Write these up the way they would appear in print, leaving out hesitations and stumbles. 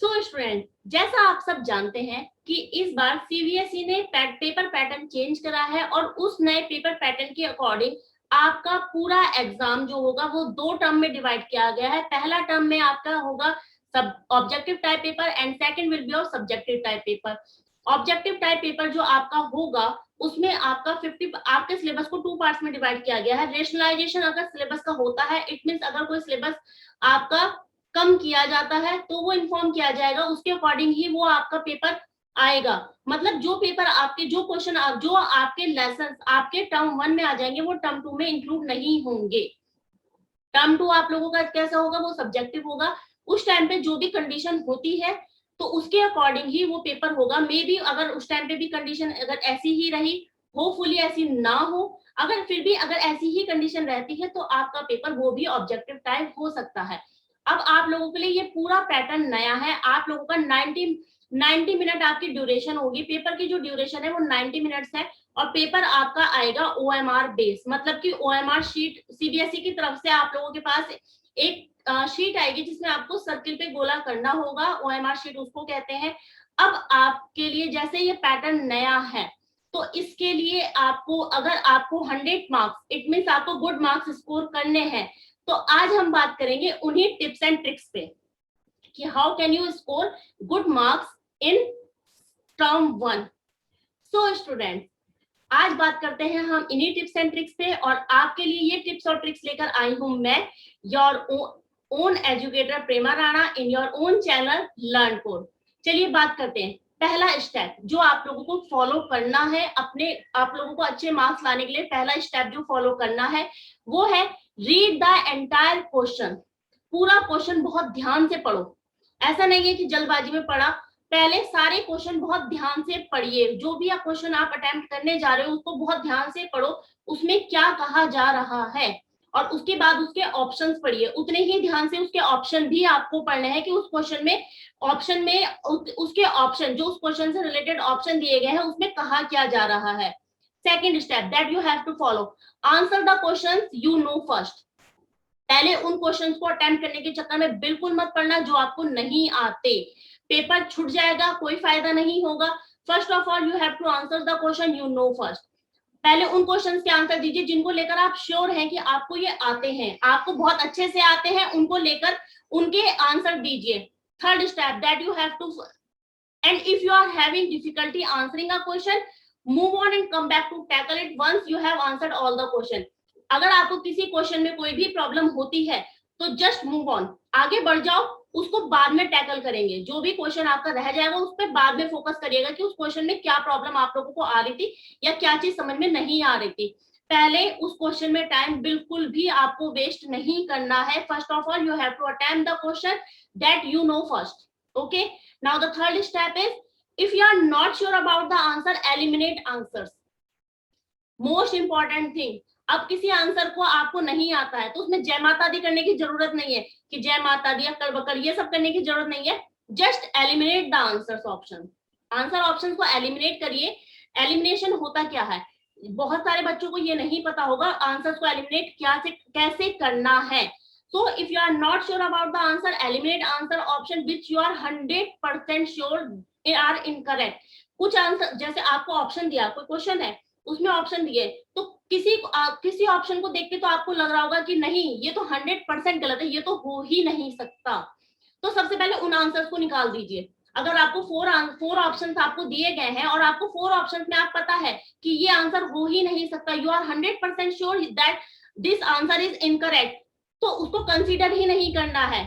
So student, जैसा आप सब जानते हैं कि इस बार सीबीएसई ने पेपर पैटर्न चेंज करा है और उस नए पेपर पैटर्न के अकॉर्डिंग आपका पूरा एग्जाम जो होगा वो दो टर्म में डिवाइड किया गया है। पहला टर्म में आपका होगा सब objective type paper and second will be of subjective type paper. Objective type paper जो आपका होगा उसमें आपका 50 आपके सिलेबस को टू पार्ट्स में डिवाइड किया गया है। रेशनलाइजेशन अगर सिलेबस का होता है, इट मींस अगर कोई सिलेबस आपका कम किया जाता है तो वो इन्फॉर्म किया जाएगा, उसके अकॉर्डिंग ही वो आपका पेपर आएगा। मतलब जो पेपर आपके जो क्वेश्चन जो आपके लेसन आपके टर्म वन में आ जाएंगे वो टर्म टू में इंक्लूड नहीं होंगे। टर्म टू आप लोगों का कैसा होगा, वो सब्जेक्टिव होगा। उस टाइम पे जो भी कंडीशन होती है तो उसके अकॉर्डिंग ही वो पेपर होगा। मे बी अगर उस टाइम पे भी कंडीशन अगर ऐसी ही रही, होपफुली ऐसी ना हो, अगर फिर भी अगर ऐसी ही कंडीशन रहती है तो आपका पेपर वो भी ऑब्जेक्टिव टाइप हो सकता है। अब आप लोगों के लिए ये पूरा पैटर्न नया है। आप लोगों का 90 मिनट आपकी ड्यूरेशन होगी। पेपर की जो ड्यूरेशन है वो 90 मिनट्स है और पेपर आपका आएगा ओएमआर बेस, मतलब कि ओएमआर शीट सीबीएसई की तरफ से आप लोगों के पास एक शीट आएगी जिसमें आपको सर्किल पे गोला करना होगा। ओएमआर शीट उसको कहते हैं। अब आपके लिए जैसे ये पैटर्न नया है तो इसके लिए आपको अगर आपको 100 मार्क्स, इट मीन आपको गुड मार्क्स स्कोर करने हैं, तो आज हम बात करेंगे उन्हीं टिप्स एंड ट्रिक्स पे कि how can you score good marks in term one. So student, आज बात करते हैं हम इन्हीं टिप्स एंड ट्रिक्स पे और आपके लिए ये टिप्स और ट्रिक्स लेकर आई हूं मैं, your own educator Prema Rana in your own channel learn code. चलिए बात करते हैं। पहला स्टेप जो आप लोगों को फॉलो करना है अपने आप लोगों को अच्छे मार्क्स लाने के लिए, पहला स्टेप जो फॉलो करना है वो है रीड द एंटायर क्वेश्चन। पूरा क्वेश्चन बहुत ध्यान से पढ़ो। ऐसा नहीं है कि जल्दबाजी में पढ़ा, पहले सारे क्वेश्चन बहुत ध्यान से पढ़िए। जो भी आप क्वेश्चन आप अटेम्प्ट करने जा रहे हो उसको बहुत ध्यान से पढ़ो, उसमें क्या कहा जा रहा है, और उसके बाद उसके ऑप्शंस पढ़िए। उतने ही ध्यान से उसके ऑप्शन भी आपको पढ़ने हैं कि उस क्वेश्चन में उसके ऑप्शन जो उस क्वेश्चन से रिलेटेड ऑप्शन दिए गए हैं उसमें कहा क्या जा रहा है। Second step that you have to follow, answer the question you know first. पहले उन क्वेश्चंस को अटेम्प्ट करने के चक्कर में बिल्कुल मत पढ़ना जो आपको नहीं आते। पेपर छूट जाएगा, कोई फायदा नहीं होगा। First of all you have to answer the question you know first. पहले उन क्वेश्चंस के आंसर दीजिए जिनको लेकर आप श्योर हैं कि आपको ये आते हैं, आपको बहुत अच्छे से आते हैं, उनको लेकर उनके आंसर दीजिए। Third step that you have to, and if you are having difficulty answering a question, move on and come back to tackle it once you have answered all the question। अगर आपको किसी question में कोई भी problem होती है तो just move on, आगे बढ़ जाओ, उसको बाद में टैकल करेंगे। जो भी क्वेश्चन आपका रह जाएगा उस पर बाद में फोकस करिएगा कि उस क्वेश्चन में क्या प्रॉब्लम आप लोगों को आ रही थी या क्या चीज समझ में नहीं आ रही थी। पहले उस क्वेश्चन में टाइम बिल्कुल भी आपको वेस्ट नहीं करना है। First of all you have to attempt the question that you know first. Okay, now the third step is, if you are not sure about the answer, eliminate answers। Most important thing, अब किसी answer को आपको नहीं आता है तो उसमें जय माता दी करने की जरूरत नहीं है कि जय माता दी अक्कर बकर ये सब करने की जरूरत नहीं है। Just eliminate the answers option, answer option को एलिमिनेट करिए। एलिमिनेशन होता क्या है, बहुत सारे बच्चों को ये नहीं पता होगा आंसर्स को एलिमिनेट कैसे करना है। So if you are not sure about the answer, eliminate answer option which you are 100% sure are incorrect। कुछ आंसर जैसे आपको ऑप्शन दिया, कोई क्वेश्चन है उसमें ऑप्शन दिए तो किसी ऑप्शन को देख के तो आपको लग रहा होगा कि नहीं ये तो 100% गलत है, ये तो हो ही नहीं सकता। तो सबसे पहले उन आंसर्स को निकाल दीजिए। अगर आपको फोर ऑप्शंस आपको दिए गए हैं और आपको फोर ऑप्शंस में आप पता है कि ये आंसर हो ही नहीं सकता, you are 100% sure that this answer is incorrect, तो उसको कंसीडर ही नहीं करना है।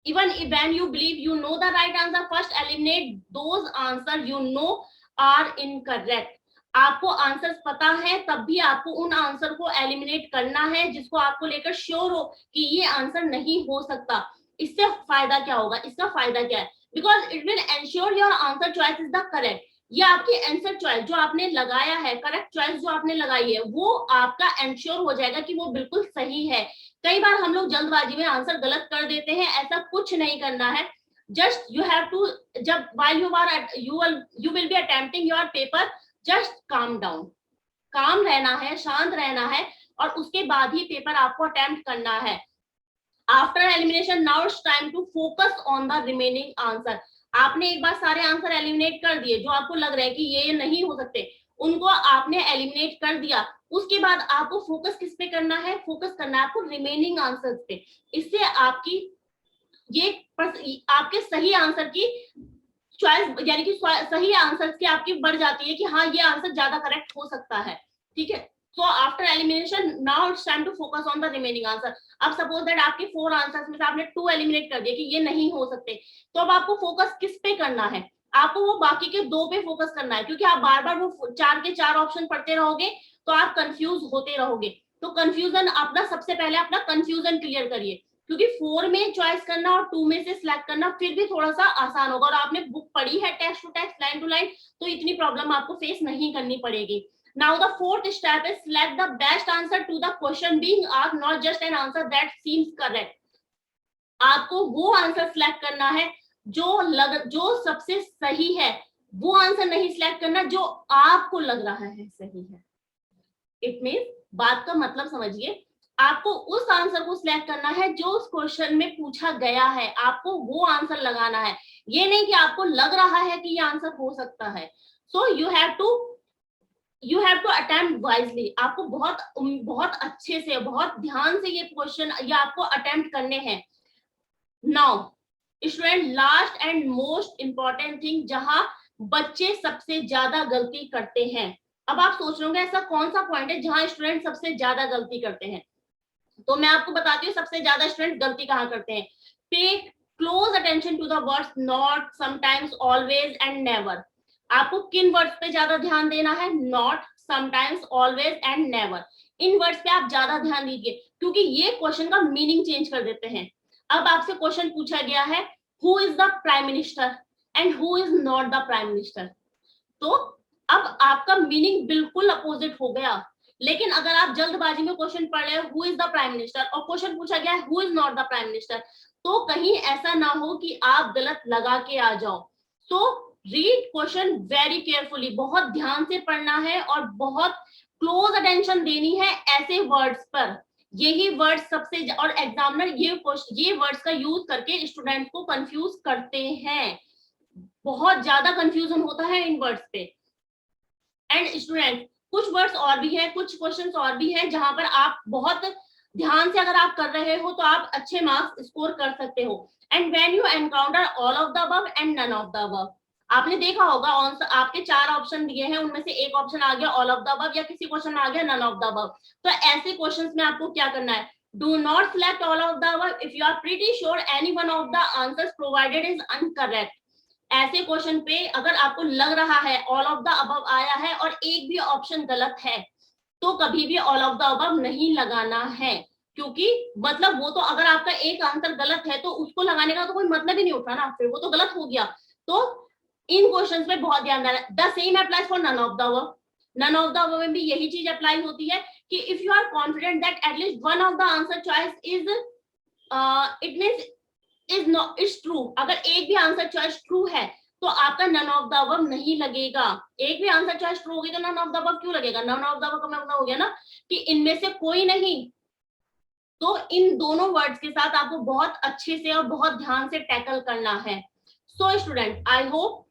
even when you believe you know the right answer, first eliminate those answer you know are incorrect। आपको आंसर पता है तब भी आपको उन आंसर को एलिमिनेट करना है जिसको आपको लेकर श्योर हो कि ये आंसर नहीं हो सकता। इससे फायदा क्या होगा, इसका फायदा क्या है, because it will ensure your answer choice is the correct. ये आपकी आंसर चॉइस जो आपने लगाया है, करेक्ट चॉइस जो आपने लगाई है वो आपका एंश्योर हो जाएगा कि वो बिल्कुल सही है। कई बार हम लोग जल्दबाजी में आंसर गलत कर देते हैं, ऐसा कुछ नहीं करना है। जस्ट यू हैव टू, जब while you will be attempting your paper, just calm down, काम रहना है, शांत रहना है और उसके बाद ही पेपर आपको अटेम्प्ट करना है। After elimination now it's time to focus on the remaining answer. आपने एक बार सारे आंसर एलिमिनेट कर दिए जो आपको लग रहा है कि ये नहीं हो सकते, उनको आपने एलिमिनेट कर दिया। उसके बाद आपको फोकस किस पे करना है? फोकस करना है आपको रिमेनिंग आंसर्स पे। इससे आपकी ये आपके सही आंसर की चॉइस यानी कि सही आंसर्स की आपकी बढ़ जाती है कि हाँ ये आंसर ज्यादा करेक्ट हो सकता है। ठीक है, so after elimination now it's time to focus on the remaining answer. अब सपोज दैट आपके 4 आंसर्स में से आपने 2 एलिमिनेट कर दिए कि ये नहीं हो सकते, तो अब आपको फोकस किस पे करना है? आपको वो बाकी के 2 पे फोकस करना है, क्योंकि आप बार बार वो 4 के 4 ऑप्शन पढ़ते रहोगे तो आप कंफ्यूज होते रहोगे। तो कंफ्यूजन अपना सबसे पहले अपना कंफ्यूजन क्लियर करिए, क्योंकि 4 में चॉइस करना और 2 में से सिलेक्ट करना फिर भी थोड़ा सा आसान होगा। और आपने बुक पढ़ी है text to text line to line, तो इतनी प्रॉब्लम आपको फेस नहीं करनी पड़ेगी। Now the fourth step is select the best answer to the question being asked, not just an answer that seems correct. आपको वो आंसर सिलेक्ट करना है जो सबसे सही है, वो आंसर नहीं सिलेक्ट करना जो आपको लग रहा है सही है। इट मीन्स, बात का मतलब समझिए, आपको उस आंसर को सिलेक्ट करना है जो उस क्वेश्चन में पूछा गया है, आपको वो आंसर लगाना है। ये नहीं कि आपको लग रहा है कि ये आंसर हो सकता है। So you have to attempt wisely. आपको बहुत अच्छे से, बहुत ध्यान से ये क्वेश्चन ये आपको अटेम्प्ट करने हैं। Now student, last and most important thing जहां बच्चे सबसे ज्यादा गलती करते हैं। अब आप सोच रहे होंगे ऐसा कौन सा पॉइंट है जहां स्टूडेंट सबसे ज्यादा गलती करते हैं? तो मैं आपको बताती हूँ सबसे ज्यादा स्टूडेंट गलती कहाँ करते हैं। Pay close attention to the words not, sometimes, always and never. आपको किन वर्ड्स पे ज्यादा ध्यान देना है? Not, sometimes, always and never. इन वर्ड्स पे आप ज्यादा ध्यान दीजिए, क्योंकि ये क्वेश्चन का मीनिंग चेंज कर देते हैं। अब आपसे क्वेश्चन पूछा गया है who is the prime minister and who is not the prime minister, तो अब आपका मीनिंग बिल्कुल अपोजिट हो गया। लेकिन अगर आप जल्दबाजी में क्वेश्चन पढ़ रहे हो who is the prime minister और क्वेश्चन पूछा गया है who is not the prime minister, तो कहीं ऐसा ना हो कि आप गलत लगा के आ जाओ। So read question very carefully, बहुत ध्यान से पढ़ना है और बहुत क्लोज अटेंशन देनी है ऐसे वर्ड्स पर। यही वर्ड्स सबसे, और एग्जामिनर ये वर्ड्स का यूज करके स्टूडेंट को कंफ्यूज करते हैं। बहुत ज्यादा कंफ्यूजन होता है इन वर्ड्स पे। एंड स्टूडेंट, कुछ वर्ड्स और भी है, कुछ क्वेश्चंस और भी है जहां पर आप बहुत ध्यान से अगर आप कर रहे हो तो आप अच्छे मार्क्स स्कोर कर सकते हो। And when you encounter all of the above and none of the above, आपने देखा होगा आपके 4 ऑप्शन दिए हैं, उनमें से एक ऑप्शन आ गया ऑल ऑफ द अबव या किसी क्वेश्चन में आ गया नन ऑफ द अबव। तो ऐसे क्वेश्चंस में आपको क्या करना है? Do not select all of the above if you are pretty sure any one of the answers provided is incorrect. ऐसे क्वेश्चन पे अगर आपको लग रहा है ऑल ऑफ द अबव आया है और एक भी ऑप्शन गलत है, तो कभी भी ऑल ऑफ द अबव नहीं लगाना है, क्योंकि मतलब वो तो अगर आपका एक आंसर गलत है तो उसको लगाने का तो कोई मतलब ही नहीं उठा ना, फिर वो तो गलत हो गया। तो इन क्वेश्चंस पे बहुत ध्यान देना। The same applies for none of the above. None of the above में भी यही चीज अप्लाई होती है कि if you are confident that at least one of the answer choice is it means is not is true, अगर एक भी आंसर चॉइस ट्रू है तो आपका नन ऑफ द अबव नहीं लगेगा। एक भी आंसर चॉइस ट्रू होगी तो नन ऑफ द अबव क्यों लगेगा? नन ऑफ द अबव का मतलब हो गया ना कि इनमें से कोई नहीं। तो इन दोनों वर्ड्स के साथ आपको बहुत अच्छे से और बहुत ध्यान से टैकल करना है। सो स्टूडेंट, आई होप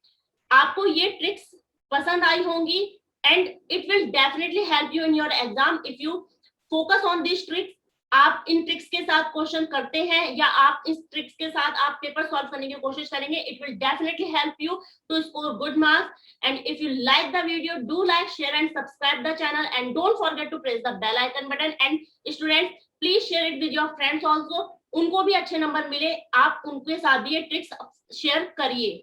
आपको ये ट्रिक्स पसंद आई होंगी and it will definitely help you in your exam if you focus on this tricks. आप इन ट्रिक्स के साथ क्वेश्चन करते हैं या आप इस ट्रिक्स के साथ आप पेपर सॉल्व करने की कोशिश करेंगे, it will definitely help you to score good marks. And if you like the video, do like, share and subscribe the channel and don't forget to press the bell icon button. And students, please share it with your friends also, उनको भी अच्छे number मिले, आप उनके साथ भी ये tricks share करिए।